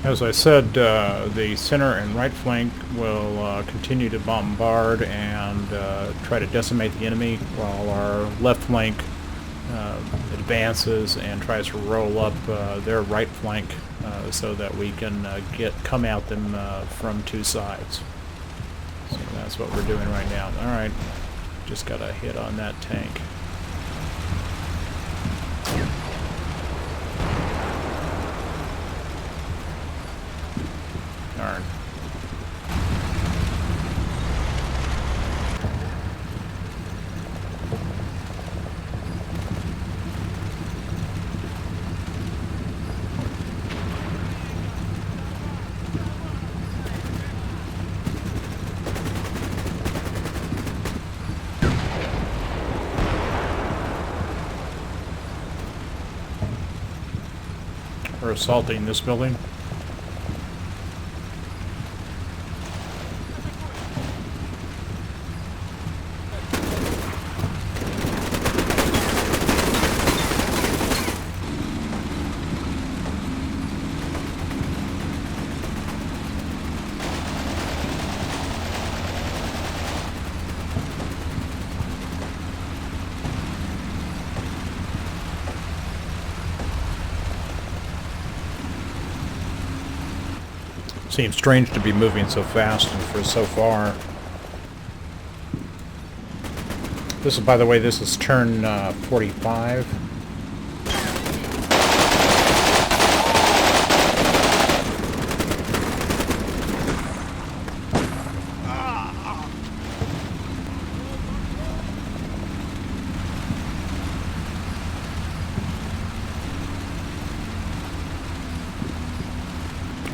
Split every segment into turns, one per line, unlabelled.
As I said, the center and right flank will continue to bombard and try to decimate the enemy, while our left flank advances and tries to roll up their right flank so that we can come at them from two sides. So that's what we're doing right now. Alright, just got a hit on that tank. Darn. We're assaulting this building. Seems strange to be moving so fast and for so far. This is, by the way, this is turn 45.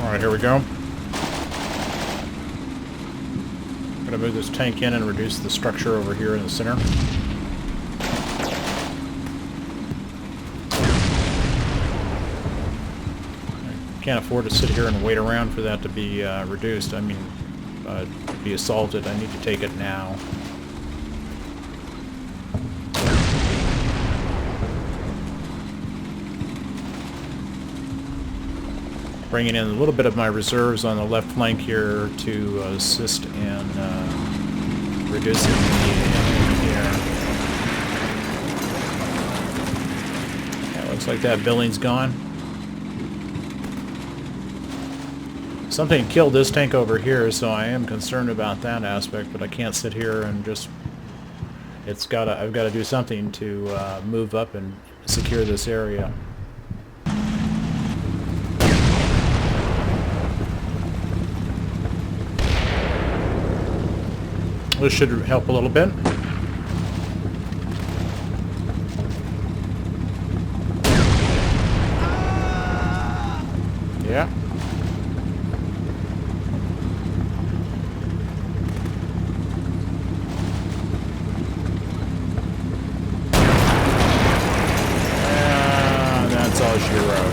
All right, here we go. I'm going to move this tank in and reduce the structure over here in the center. I can't afford to sit here and wait around for that to be reduced. I mean, be assaulted. I need to take it now. Bringing in a little bit of my reserves on the left flank here to assist in reducing the enemy here. Yeah, looks like that building's gone. Something killed this tank over here, so I am concerned about that aspect, but I can't sit here and just... I've got to do something to move up and secure this area. This should help a little bit. Yeah. That's all she wrote.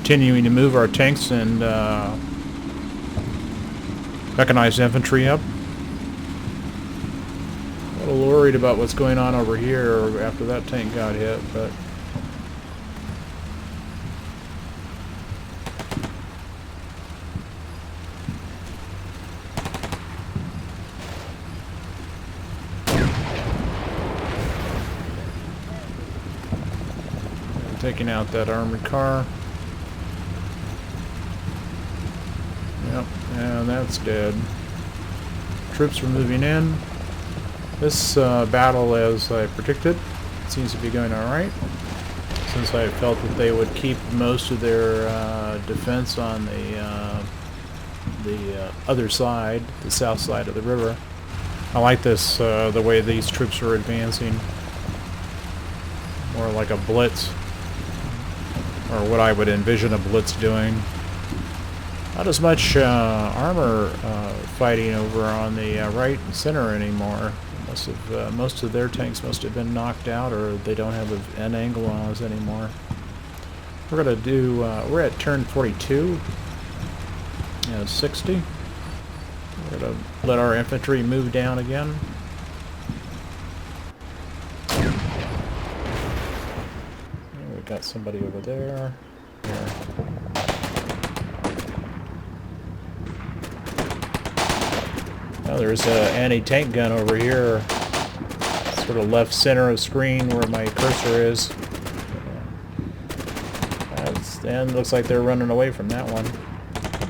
Continuing to move our tanks and mechanized infantry up. A little worried about what's going on over here after that tank got hit, but taking out that armored car. Yep, and that's dead. Troops are moving in. This battle, as I predicted, seems to be going alright. Since I felt that they would keep most of their defense on the other side, the south side of the river. I like this, the way these troops are advancing. More like a blitz. Or what I would envision a blitz doing. Not as much armor fighting over on the right and center anymore. Most of their tanks must have been knocked out, or they don't have an angle on us anymore. We're gonna do. We're at turn 42. 60. We're gonna let our infantry move down again. we got somebody over there. Here. Oh, there's an anti-tank gun over here. Sort of left center of screen where my cursor is. And looks like they're running away from that one. Good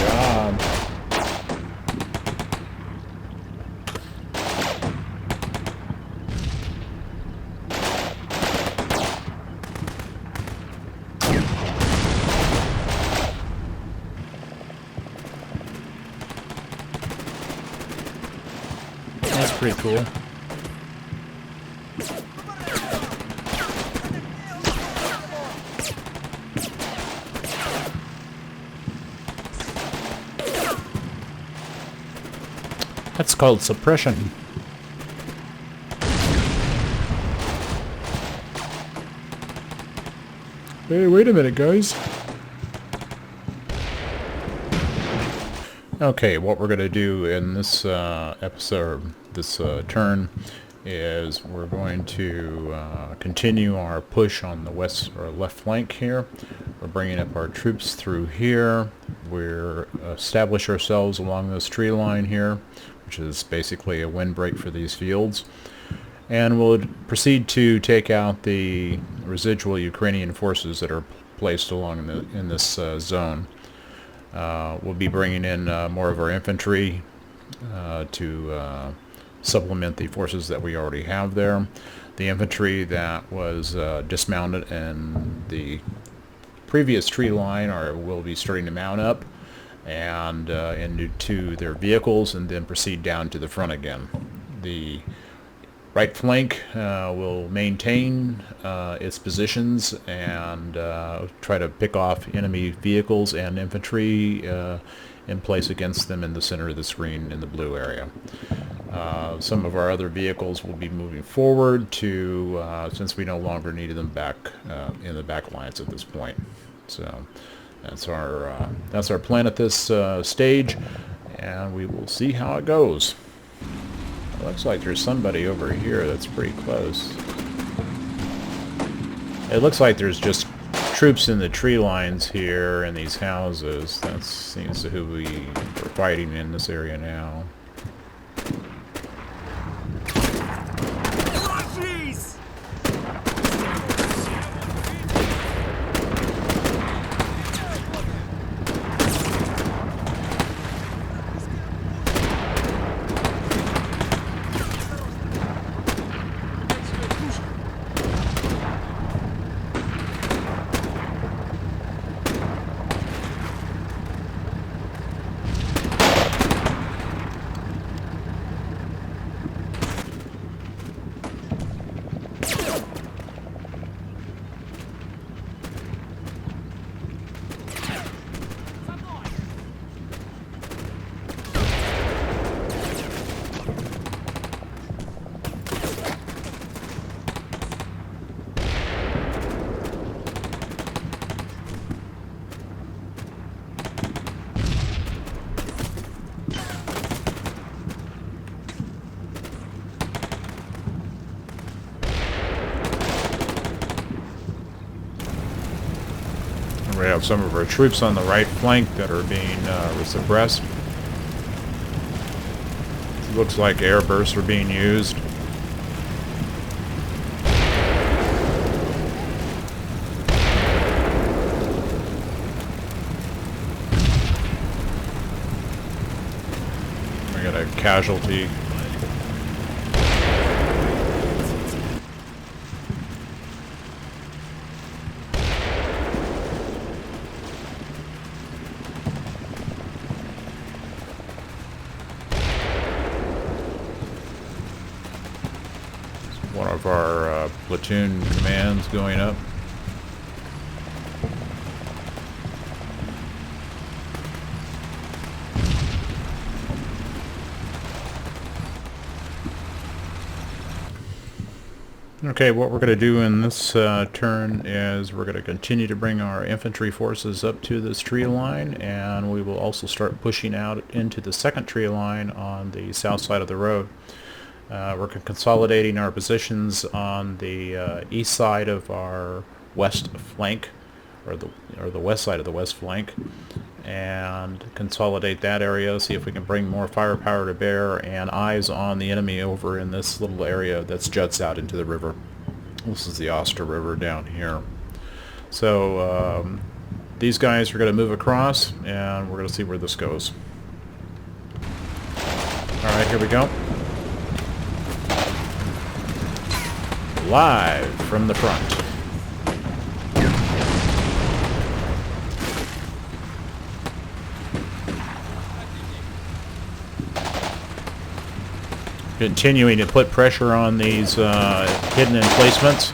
job. That's pretty cool. That's called suppression. Hey, wait a minute, guys. Okay, what we're going to do in this episode, this turn, is we're going to continue our push on the west or left flank here. We're bringing up our troops through here. We're establish ourselves along this tree line here, which is basically a windbreak for these fields. And we'll proceed to take out the residual Ukrainian forces that are placed along in this zone. We'll be bringing in more of our infantry to supplement the forces that we already have there. The infantry that was dismounted in the previous tree line will be starting to mount up and into their vehicles and then proceed down to the front again. The right flank will maintain its positions and try to pick off enemy vehicles and infantry in place against them in the center of the screen in the blue area. Some of our other vehicles will be moving forward to since we no longer need them back in the back lines at this point. So that's our plan at this stage, and we will see how it goes. It looks like there's somebody over here that's pretty close. It looks like there's just troops in the tree lines here in these houses. That seems to who we are fighting in this area now. We have some of our troops on the right flank that are being suppressed. It looks like air bursts are being used. We got a casualty. One of our platoon commands going up. Okay, what we're going to do in this turn is we're going to continue to bring our infantry forces up to this tree line, and we will also start pushing out into the second tree line on the south side of the road. We're consolidating our positions on the east side of our west flank, or the west side of the west flank, and consolidate that area, see if we can bring more firepower to bear and eyes on the enemy over in this little area that juts out into the river. This is the Oster River down here. So these guys are going to move across, and we're going to see where this goes. Alright, here we go. Live from the front. Continuing to put pressure on these hidden emplacements.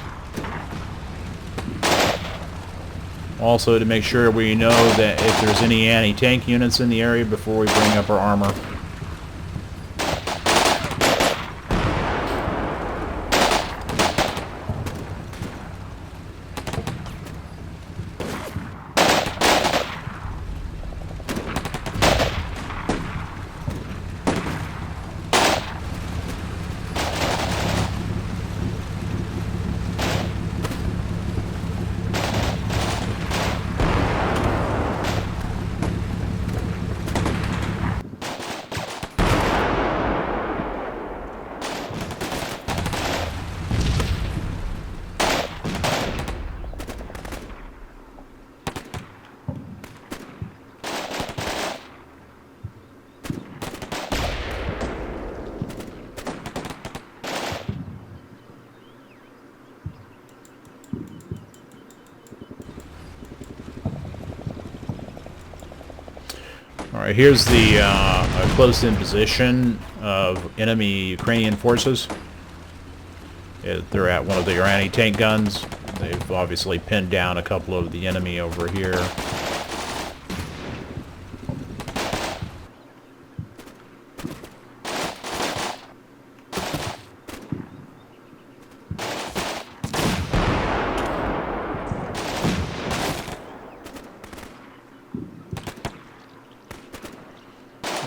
Also to make sure we know that if there's any anti-tank units in the area before we bring up our armor. Alright, here's the close-in position of enemy Ukrainian forces. They're at one of their anti-tank guns. They've obviously pinned down a couple of the enemy over here.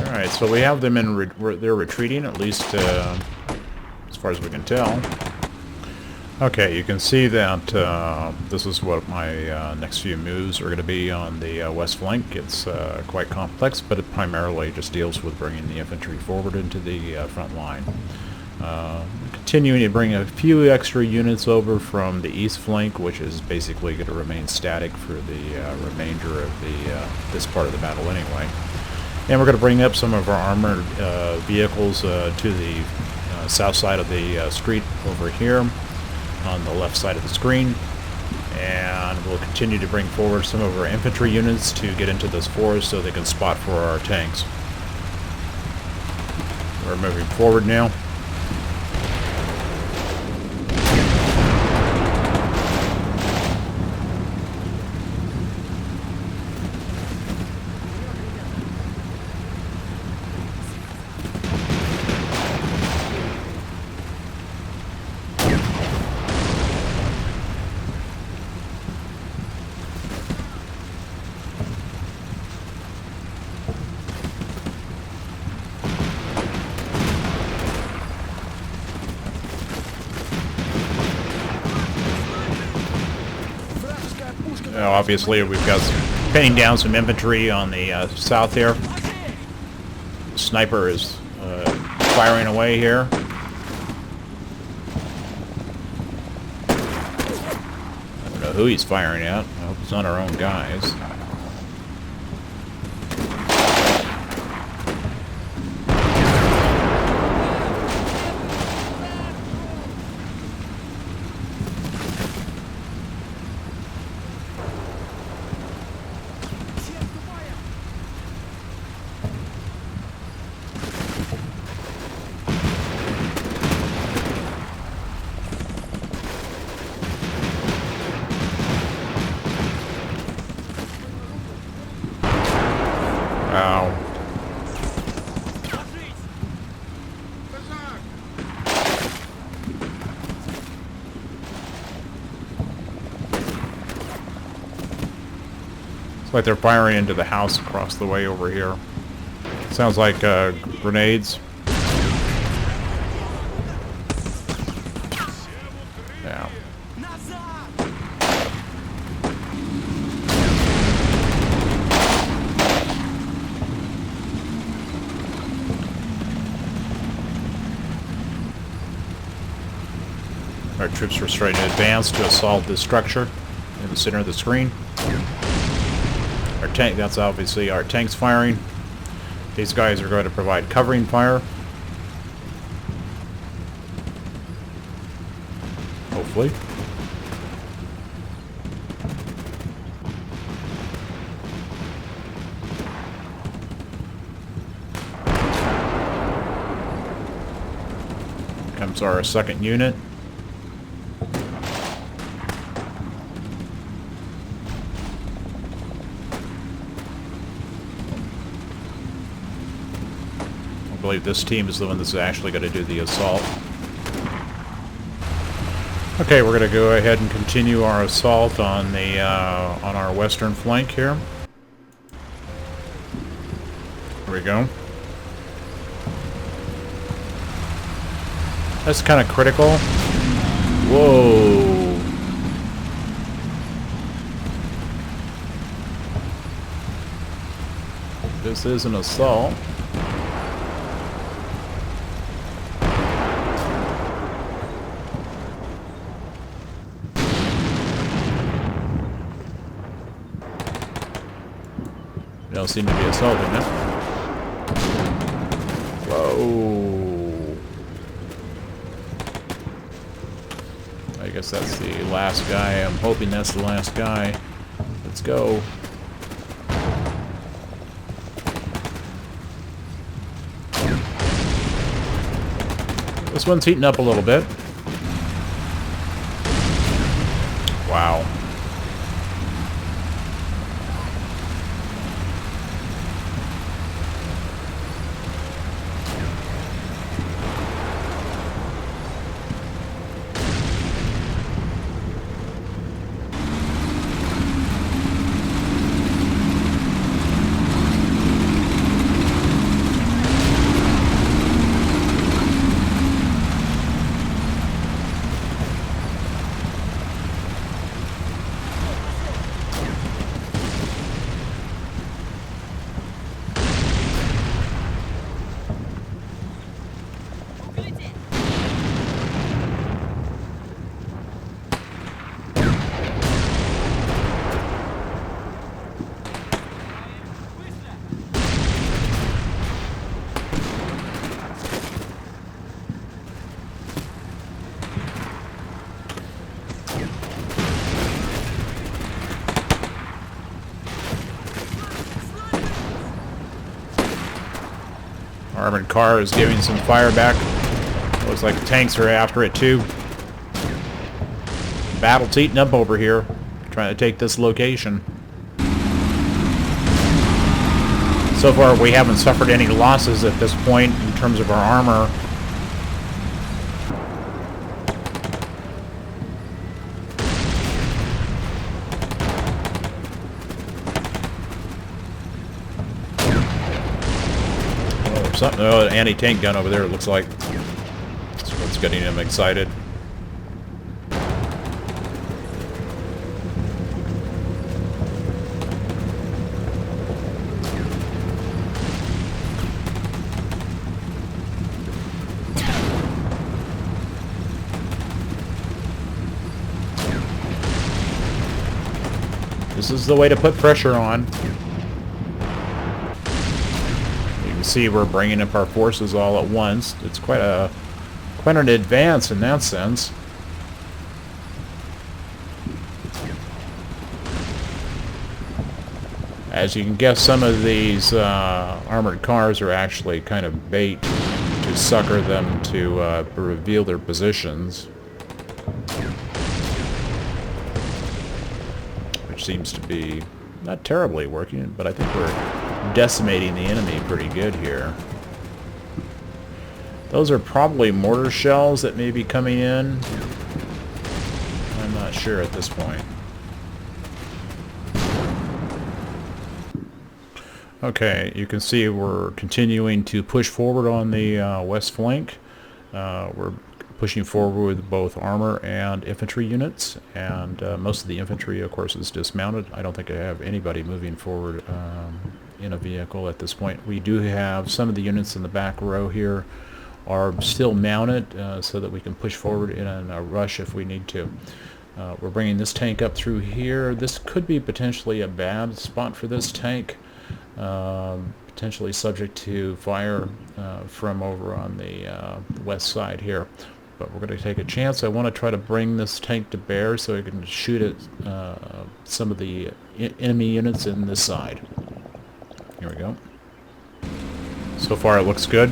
Alright, so we have them in, they're retreating, at least as far as we can tell. Okay, you can see that this is what my next few moves are going to be on the west flank. It's quite complex, but it primarily just deals with bringing the infantry forward into the front line. Continuing to bring a few extra units over from the east flank, which is basically going to remain static for the remainder of this part of the battle anyway. And we're going to bring up some of our armored vehicles to the south side of the street over here on the left side of the screen. And we'll continue to bring forward some of our infantry units to get into this forest so they can spot for our tanks. We're moving forward now. Obviously, we've got pinning down some infantry on the south here. The sniper is firing away here. I don't know who he's firing at. I hope it's not our own guys. Ow. It's like they're firing into the house across the way over here. Sounds like grenades. Our troops are starting to advance to assault this structure in the center of the screen. Our tank, that's obviously our tanks firing. These guys are going to provide covering fire. Hopefully. Comes our second unit. I believe this team is the one that's actually going to do the assault. Okay, we're going to go ahead and continue our assault on the on our western flank here. Here we go. That's kind of critical. Whoa. This is an assault. They don't seem to be assaulting now. Whoa. I guess that's the last guy. I'm hoping that's the last guy. Let's go. This one's heating up a little bit. Wow. Armored car is giving some fire back. Looks like the tanks are after it too. Battle's heating up over here, trying to take this location. So far we haven't suffered any losses at this point in terms of our armor. Oh, an anti-tank gun over there, it looks like. That's what's getting him excited. This is the way to put pressure on. See, we're bringing up our forces all at once. It's quite an advance in that sense. As you can guess, some of these armored cars are actually kind of bait to sucker them to reveal their positions, which seems to be not terribly working, but I think we're decimating the enemy pretty good here. Those are probably mortar shells that may be coming in. I'm not sure at this point. Okay, you can see we're continuing to push forward on the west flank. We're pushing forward with both armor and infantry units, and most of the infantry, of course, is dismounted. I don't think I have anybody moving forward in a vehicle at this point. We do have some of the units in the back row here are still mounted so that we can push forward in a rush if we need to. We're bringing this tank up through here. This could be potentially a bad spot for this tank, potentially subject to fire from over on the west side here. But we're going to take a chance. I want to try to bring this tank to bear so I can shoot at some of the enemy units in this side. Here we go. So far it looks good.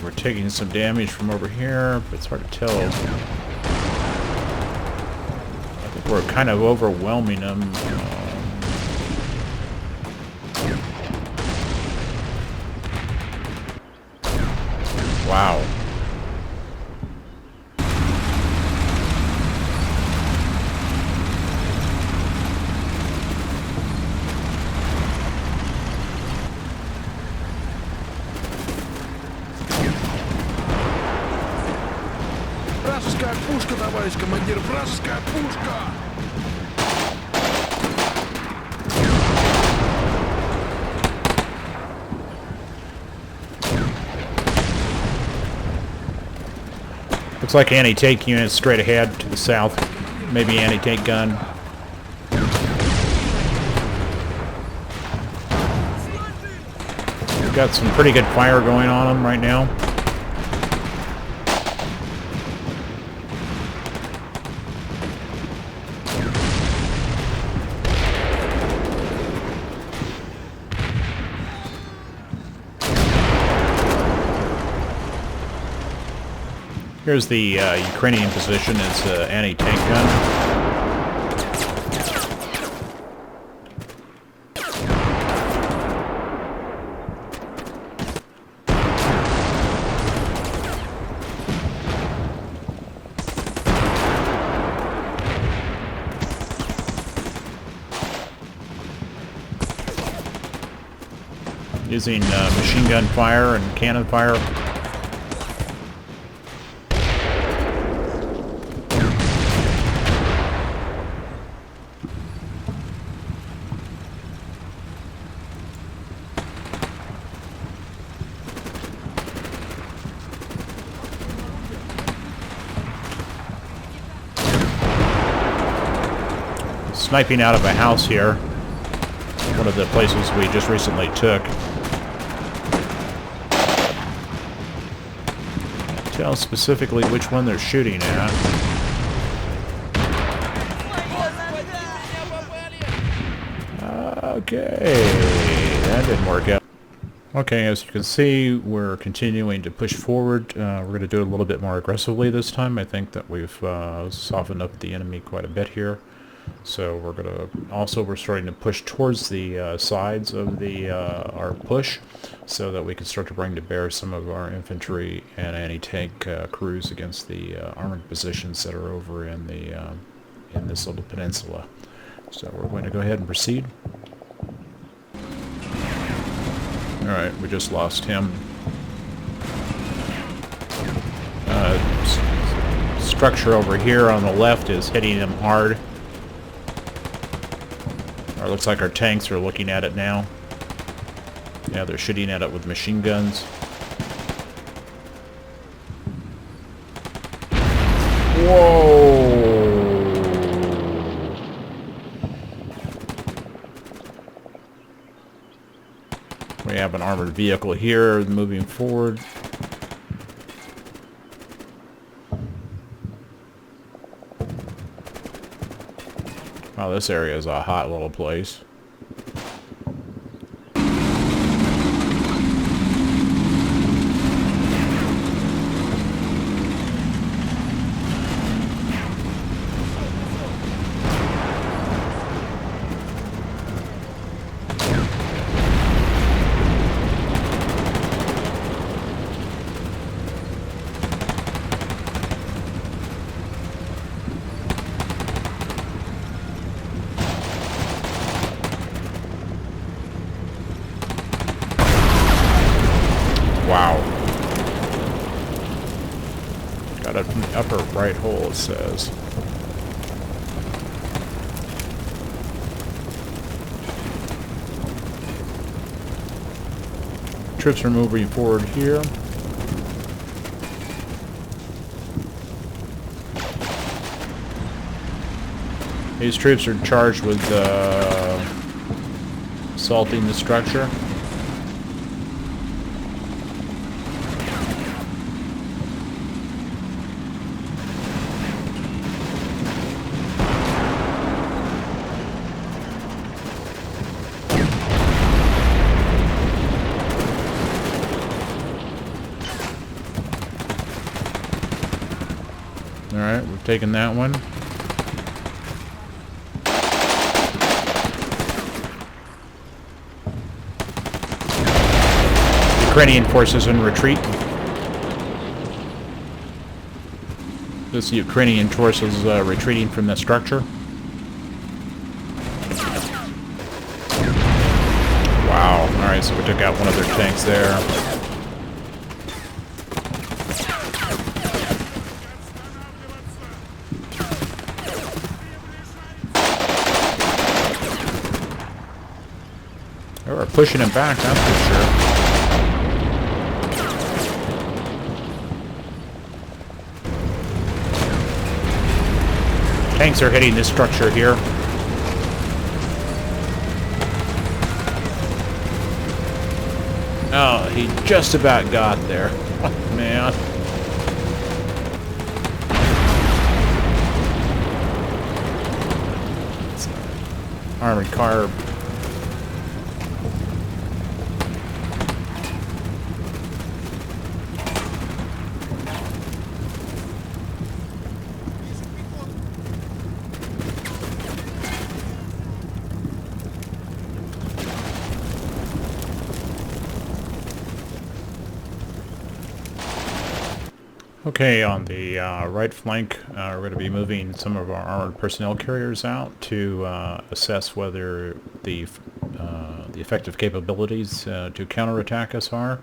We're taking some damage from over here, but it's hard to tell. I think we're kind of overwhelming them. Wow.
Вражеская пушка, товарищ командир! Вражеская пушка!
Looks like anti-tank units straight ahead to the south. Maybe anti-tank gun. We've got some pretty good fire going on them right now. Here's the Ukrainian position. It's an anti-tank gun. Using machine gun fire and cannon fire. Sniping out of a house here. One of the places we just recently took. Tell specifically which one they're shooting at. Okay, that didn't work out. Okay, as you can see, we're continuing to push forward. We're going to do it a little bit more aggressively this time. I think that we've softened up the enemy quite a bit here. So we're going to we're starting to push towards the sides of the our push, so that we can start to bring to bear some of our infantry and anti-tank crews against the armored positions that are over in the in this little peninsula. So we're going to go ahead and proceed. All right, we just lost him. Structure over here on the left is hitting him hard. Or it looks like our tanks are looking at it now. Yeah, they're shooting at it with machine guns. Whoa! We have an armored vehicle here moving forward. Wow, this area is a hot little place. right hole, it says. Troops are moving forward here. These troops are charged with assaulting the structure. Alright, we've taken that one. Ukrainian forces in retreat. This Ukrainian force is retreating from the structure. Wow. Alright, so we took out one of their tanks there. They were pushing him back, that's for sure. Tanks are hitting this structure here. Oh, he just about got there. Oh, man. It's an armored car. Okay, on the right flank, we're going to be moving some of our armored personnel carriers out to assess whether the effective capabilities to counterattack us are.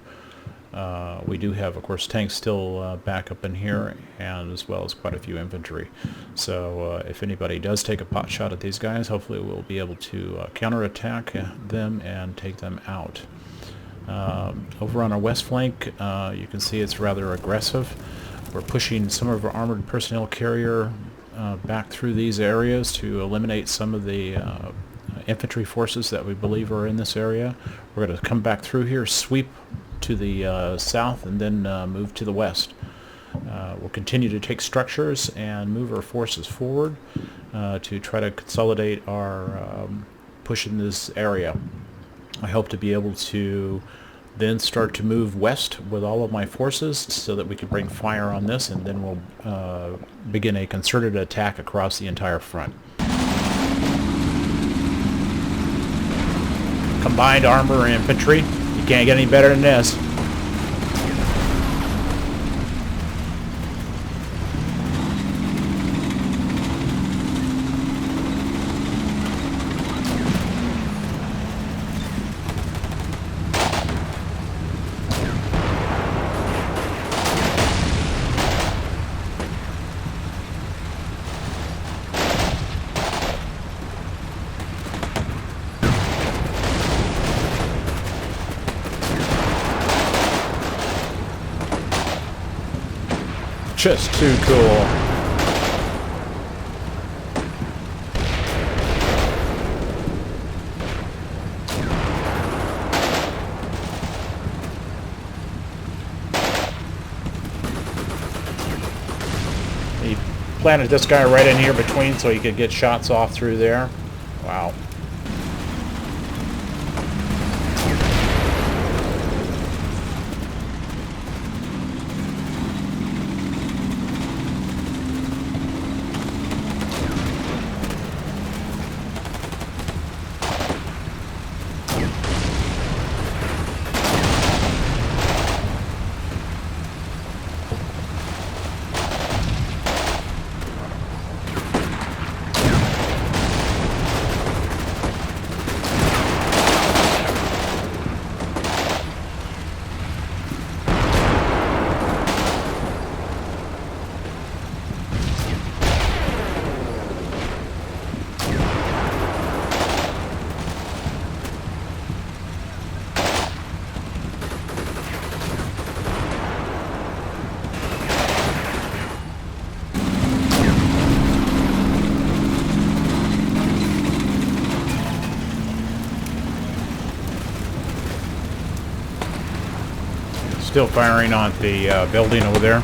We do have, of course, tanks still back up in here, and as well as quite a few infantry. So if anybody does take a pot shot at these guys, hopefully we'll be able to counterattack them and take them out. Over on our west flank, you can see it's rather aggressive. We're pushing some of our armored personnel carrier back through these areas to eliminate some of the infantry forces that we believe are in this area. We're going to come back through here, sweep to the south, and then move to the west. We'll continue to take structures and move our forces forward to try to consolidate our push in this area. I hope to be able to then start to move west with all of my forces so that we can bring fire on this, and then we'll begin a concerted attack across the entire front. Combined armor and infantry. You can't get any better than this. Just too cool. He planted this guy right in here between so he could get shots off through there. Wow. Still firing on the building over there.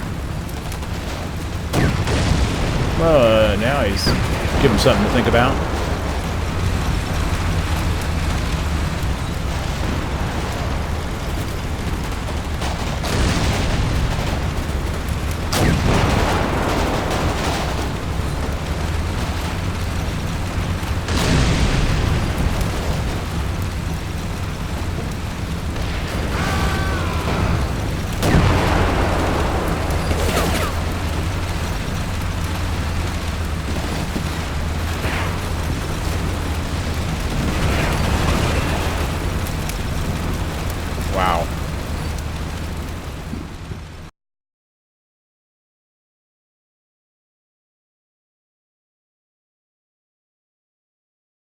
Now he's giving something to think about.